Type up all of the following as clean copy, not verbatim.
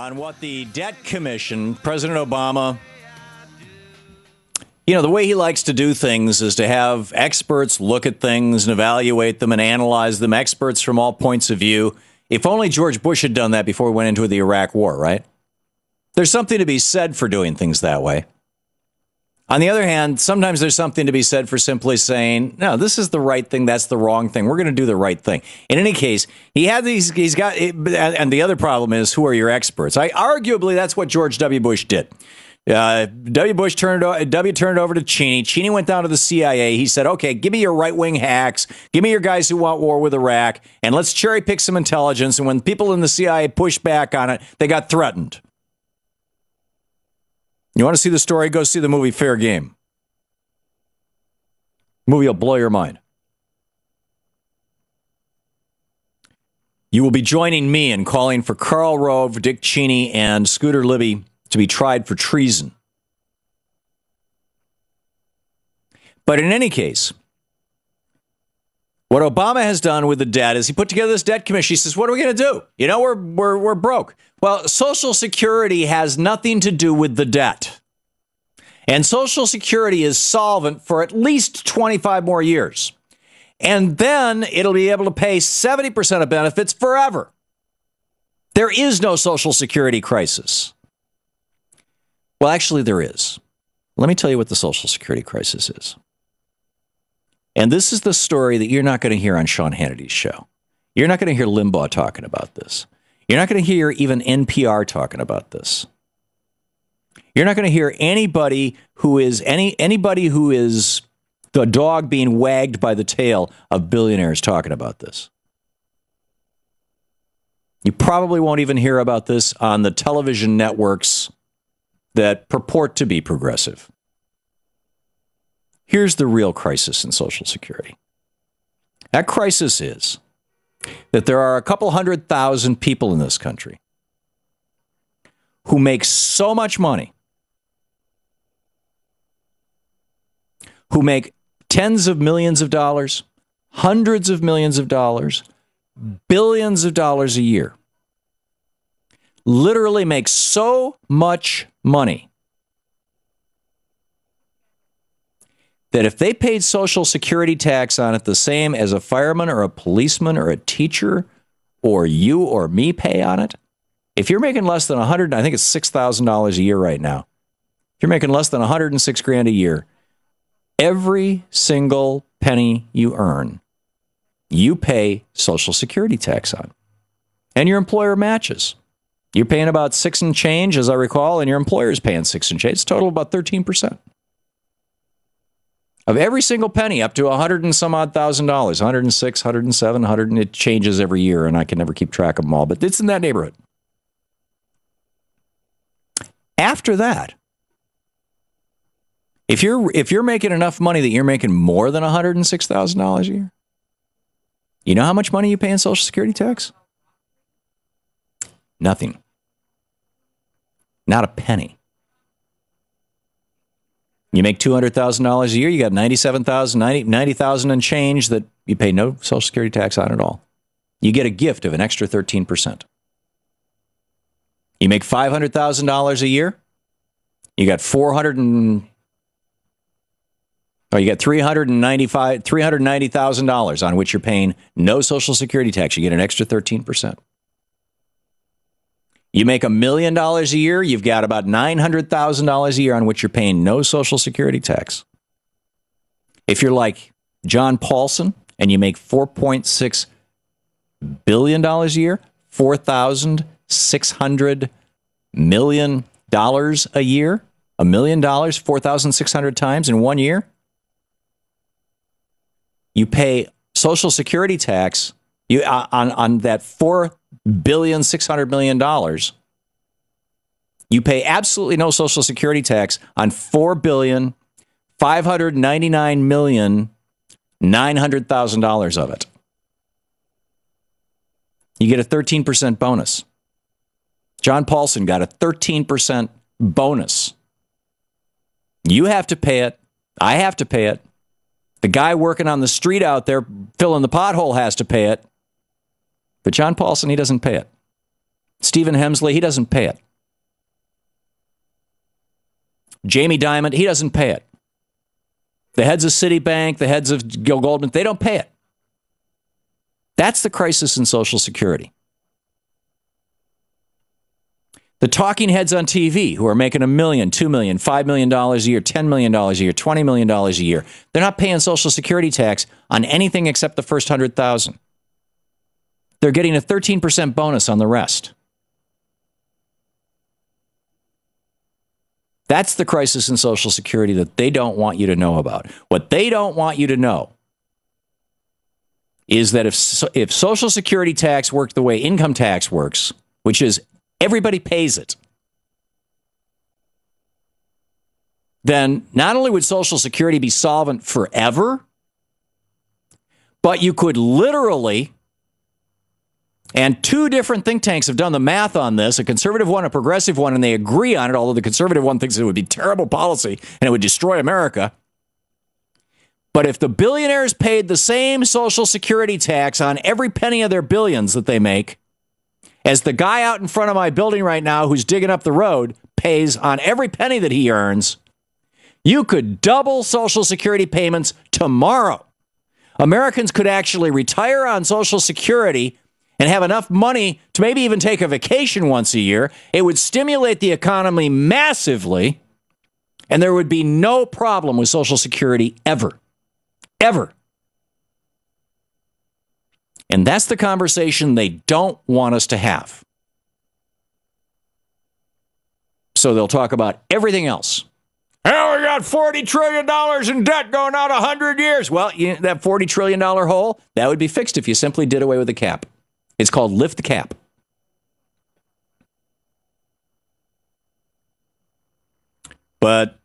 on what the debt commission, President Obama, the way he likes to do things is to have experts look at things and evaluate them and analyze them, experts from all points of view. If only George Bush had done that before we went into the Iraq War, right? There's something to be said for doing things that way. On the other hand, sometimes there's something to be said for simply saying, no, this is the right thing, that's the wrong thing. We're going to do the right thing. In any case, and the other problem is, who are your experts? Arguably, that's what George W. Bush did. W. turned it over to Cheney. Cheney went down to the CIA. He said, okay, give me your right-wing hacks. Give me your guys who want war with Iraq, and let's cherry-pick some intelligence. And when people in the CIA pushed back on it, they got threatened. You want to see the story? Go see the movie Fair Game. Movie will blow your mind. You will be joining me in calling for Karl Rove, Dick Cheney, and Scooter Libby to be tried for treason. But in any case, what Obama has done with the debt is he put together this debt commission. He says, what are we going to do? We're broke. Well, Social Security has nothing to do with the debt. And Social Security is solvent for at least 25 more years. And then it'll be able to pay 70% of benefits forever. There is no Social Security crisis. Well, actually, there is. Let me tell you what the Social Security crisis is. And this is the story that you're not going to hear on Sean Hannity's show. You're not going to hear Limbaugh talking about this. You're not going to hear even NPR talking about this. You're not going to hear anybody who is the dog being wagged by the tail of billionaires talking about this. You probably won't even hear about this on the television networks that purport to be progressive. Here's the real crisis in Social Security. That crisis is that there are a couple 100,000 people in this country who make so much money, who make tens of millions of dollars, hundreds of millions of dollars, billions of dollars a year, literally make so much money that if they paid Social Security tax on it the same as a fireman or a policeman or a teacher or you or me pay on it, if you're making less than I think it's $6,000 a year right now. If you're making less than $106,000 a year, every single penny you earn, you pay Social Security tax on. And your employer matches. You're paying about 6 and change, as I recall, and your employer's paying 6 and change. It's total about 13%. Of every single penny up to $100 and some odd thousand, 106, 107, 100, and it changes every year, and I can never keep track of them all, but it's in that neighborhood. After that, if you're making enough money that you're making more than $106,000 a year, you know how much money you pay in Social Security tax? Nothing. Not a penny. You make $200,000 a year, you got $90,000 and change that you pay no Social Security tax on at all. You get a gift of an extra 13%. You make $500,000 a year, you got $390,000 on which you're paying no Social Security tax. You get an extra 13%. You make $1 million a year, you've got about $900,000 a year on which you're paying no Social Security tax. If you're like John Paulson and you make $4.6 billion a year, $4,600 million a year, $1 million, 4,600 times in 1 year, you pay Social Security tax on that $4.6 billion. You pay absolutely no Social Security tax on $4,599,900,000 of it. You get a 13% bonus. John Paulson got a 13% bonus. You have to pay it. I have to pay it. The guy working on the street out there filling the pothole has to pay it. But John Paulson, he doesn't pay it. Stephen Hemsley, he doesn't pay it. Jamie Dimon, he doesn't pay it. The heads of Citibank, the heads of Goldman, they don't pay it. That's the crisis in Social Security. The talking heads on TV who are making $1 million, $2 million, $5 million a year, $10 million a year, $20 million a year, they're not paying Social Security tax on anything except the first 100,000. They're getting a 13% bonus on the rest. That's the crisis in Social Security that they don't want you to know about. What they don't want you to know is that if Social Security tax worked the way income tax works, which is everybody pays it, then not only would Social Security be solvent forever, but you could literally, and two different think tanks have done the math on this, a conservative one, a progressive one, and they agree on it, although the conservative one thinks it would be terrible policy and it would destroy America. But if the billionaires paid the same Social Security tax on every penny of their billions that they make as the guy out in front of my building right now who's digging up the road pays on every penny that he earns, you could double Social Security payments tomorrow. Americans could actually retire on Social Security and have enough money to maybe even take a vacation once a year. It would stimulate the economy massively, and there would be no problem with Social Security ever. Ever. And that's the conversation they don't want us to have. So they'll talk about everything else. Oh, we got $40 trillion in debt going out 100 years. Well, that $40 trillion hole, that would be fixed if you simply did away with the cap. It's called lift the cap. But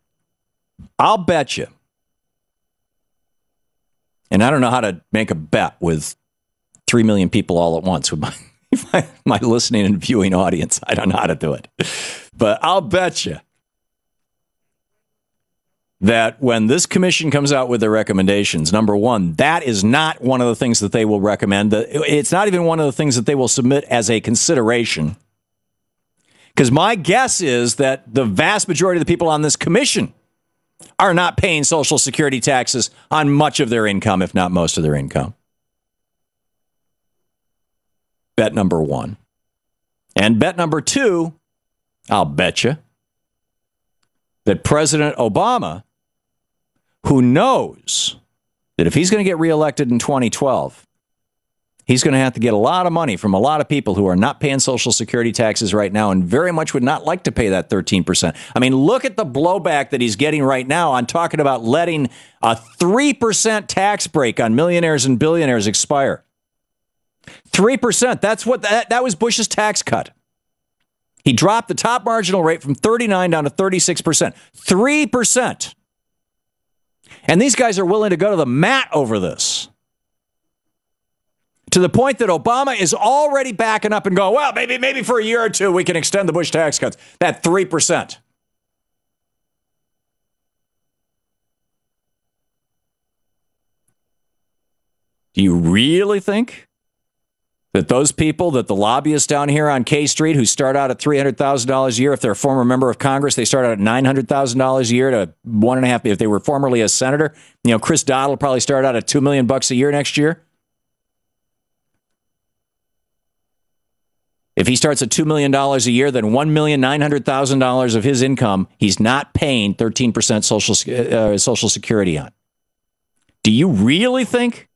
I'll bet you, and I don't know how to make a bet with 3 million people all at once with my listening and viewing audience. I don't know how to do it. But I'll bet you that when this commission comes out with their recommendations, number one, that is not one of the things that they will recommend. It's not even one of the things that they will submit as a consideration. Because my guess is that the vast majority of the people on this commission are not paying Social Security taxes on much of their income, if not most of their income. Bet number one. And bet number two, I'll bet you that President Obama, who knows that if he's going to get reelected in 2012, he's going to have to get a lot of money from a lot of people who are not paying Social Security taxes right now and very much would not like to pay that 13%. I mean, look at the blowback that he's getting right now on talking about letting a 3% tax break on millionaires and billionaires expire. 3%. That's what that was Bush's tax cut. He dropped the top marginal rate from 39 down to 36%. 3%. And these guys are willing to go to the mat over this. To the point that Obama is already backing up and going, well, maybe for a year or two we can extend the Bush tax cuts. That 3%. Do you really think that those people, that the lobbyists down here on K Street who start out at $300,000 a year, if they're a former member of Congress, they start out at $900,000 a year to $1.5 million. If they were formerly a senator, Chris Dodd will probably start out at $2 million a year next year. If he starts at $2 million a year, then $1,900,000 of his income, he's not paying 13% Social Security on. Do you really think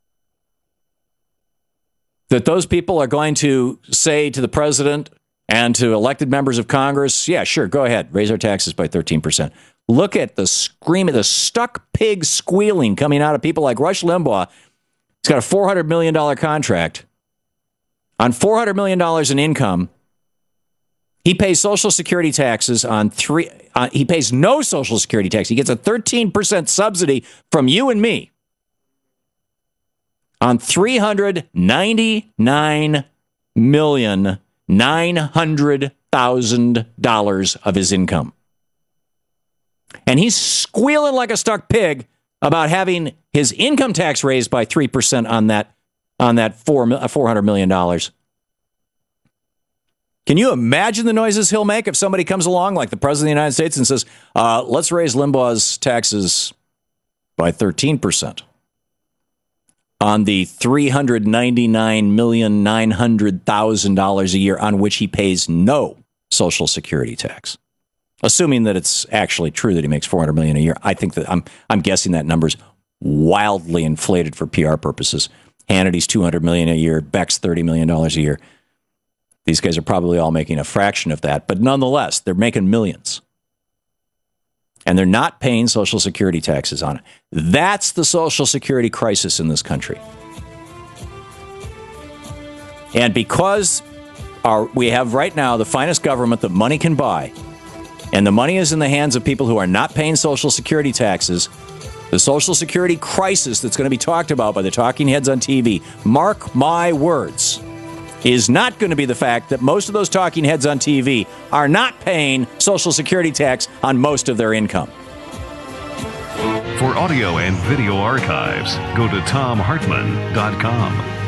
that those people are going to say to the president and to elected members of Congress, yeah, sure, go ahead, raise our taxes by 13%. Look at the screaming, the stuck pig squealing coming out of people like Rush Limbaugh. He's got a $400 million contract. On $400 million in income, he pays Social Security taxes on he pays no Social Security tax. He gets a 13% subsidy from you and me on $399,900,000 of his income. And he's squealing like a stuck pig about having his income tax raised by 3% on that $400 million. Can you imagine the noises he'll make if somebody comes along like the President of the United States and says, let's raise Limbaugh's taxes by 13% on the $399,900,000 a year on which he pays no Social Security tax? Assuming that it's actually true that he makes $400 million a year. I think that I'm guessing that number's wildly inflated for PR purposes. Hannity's $200 million a year, Beck's $30 million a year. These guys are probably all making a fraction of that, but nonetheless, they're making millions. And they're not paying Social Security taxes on it. That's the Social Security crisis in this country. And because we have right now the finest government that money can buy, and the money is in the hands of people who are not paying Social Security taxes, the Social Security crisis that's going to be talked about by the talking heads on TV, mark my words, is not going to be the fact that most of those talking heads on TV are not paying Social Security tax on most of their income. For audio and video archives, go to thomhartmann.com.